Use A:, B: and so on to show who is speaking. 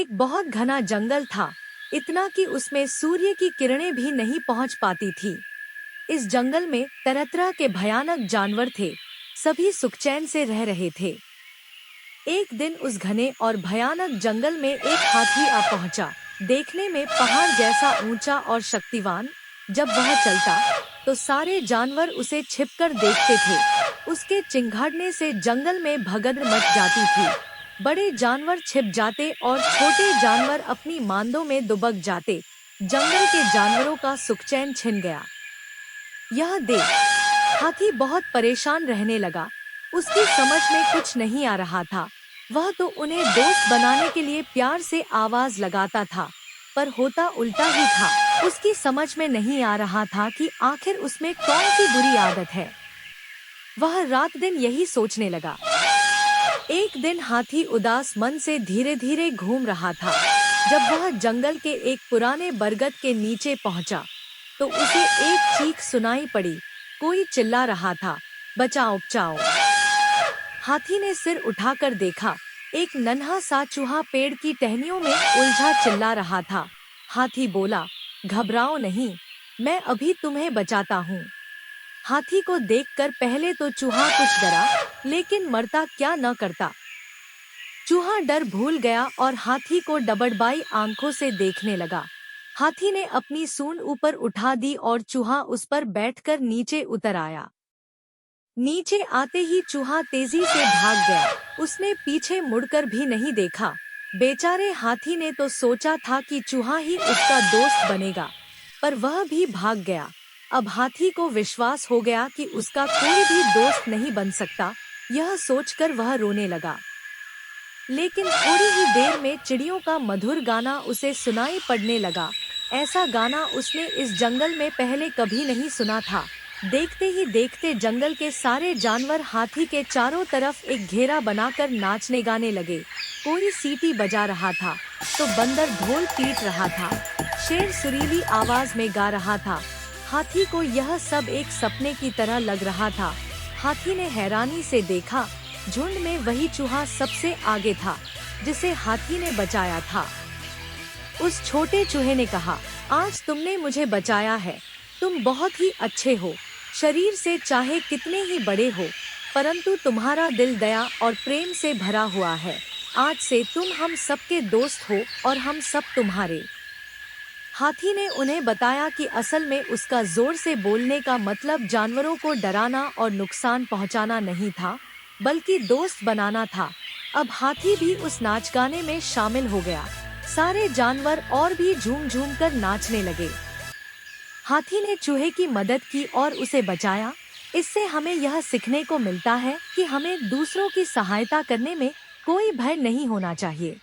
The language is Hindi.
A: एक बहुत घना जंगल था, इतना कि उसमें सूर्य की किरणें भी नहीं पहुंच पाती थी। इस जंगल में तरह तरह के भयानक जानवर थे, सभी सुखचैन से रह रहे थे। एक दिन उस घने और भयानक जंगल में एक हाथी आ पहुंचा। देखने में पहाड़ जैसा ऊंचा और शक्तिवान। जब वह चलता तो सारे जानवर उसे छिपकर देखते थे। उसके चिंघाड़ने से जंगल में भगदड़ मच जाती थी। बड़े जानवर छिप जाते और छोटे जानवर अपनी मांदों में दुबक जाते। जंगल के जानवरों का सुखचैन छिन गया। यह देख हाथी बहुत परेशान रहने लगा। उसकी समझ में कुछ नहीं आ रहा था। वह तो उन्हें दोस्त बनाने के लिए प्यार से आवाज लगाता था, पर होता उल्टा ही था। उसकी समझ में नहीं आ रहा था कि आखिर उसमें कौन सी बुरी आदत है। वह रात दिन यही सोचने लगा। एक दिन हाथी उदास मन से धीरे धीरे घूम रहा था। जब वह जंगल के एक पुराने बरगद के नीचे पहुंचा, तो उसे एक चीख सुनाई पड़ी। कोई चिल्ला रहा था, बचाओ बचाओ। हाथी ने सिर उठाकर देखा। एक नन्हा सा चूहा पेड़ की टहनियों में उलझा चिल्ला रहा था। हाथी बोला, घबराओ नहीं, मैं अभी तुम्हें बचाता हूँ। हाथी को देखकर पहले तो चूहा कुछ डरा, लेकिन मरता क्या न करता। चूहा डर भूल गया और हाथी को डबडबाई आंखों से देखने लगा। हाथी ने अपनी सूंड ऊपर उठा दी और चूहा उस पर बैठकर नीचे उतर आया। नीचे आते ही चूहा तेजी से भाग गया। उसने पीछे मुड़कर भी नहीं देखा। बेचारे हाथी ने तो सोचा था कि चूहा ही उसका दोस्त बनेगा, पर वह भी भाग गया। अब हाथी को विश्वास हो गया कि उसका कोई भी दोस्त नहीं बन सकता। यह सोचकर वह रोने लगा। लेकिन थोड़ी ही देर में चिड़ियों का मधुर गाना उसे सुनाई पड़ने लगा। ऐसा गाना उसने इस जंगल में पहले कभी नहीं सुना था। देखते ही देखते जंगल के सारे जानवर हाथी के चारों तरफ एक घेरा बनाकर नाचने गाने लगे। कोई सीटी बजा रहा था, तो बंदर ढोल पीट रहा था, शेर सुरीली आवाज में गा रहा था। हाथी को यह सब एक सपने की तरह लग रहा था। हाथी ने हैरानी से देखा, झुंड में वही चूहा सबसे आगे था, जिसे हाथी ने बचाया था। उस छोटे चूहे ने कहा, आज तुमने मुझे बचाया है। तुम बहुत ही अच्छे हो। शरीर से चाहे कितने ही बड़े हो, परंतु तुम्हारा दिल दया और प्रेम से भरा हुआ है। आज से तुम हम सबके दोस्त हो और हम सब तुम्हारे। हाथी ने उन्हें बताया कि असल में उसका जोर से बोलने का मतलब जानवरों को डराना और नुकसान पहुंचाना नहीं था, बल्कि दोस्त बनाना था। अब हाथी भी उस नाच गाने में शामिल हो गया। सारे जानवर और भी झूम झूम कर नाचने लगे। हाथी ने चूहे की मदद की और उसे बचाया। इससे हमें यह सीखने को मिलता है कि हमें दूसरों की सहायता करने में कोई भय नहीं होना चाहिए।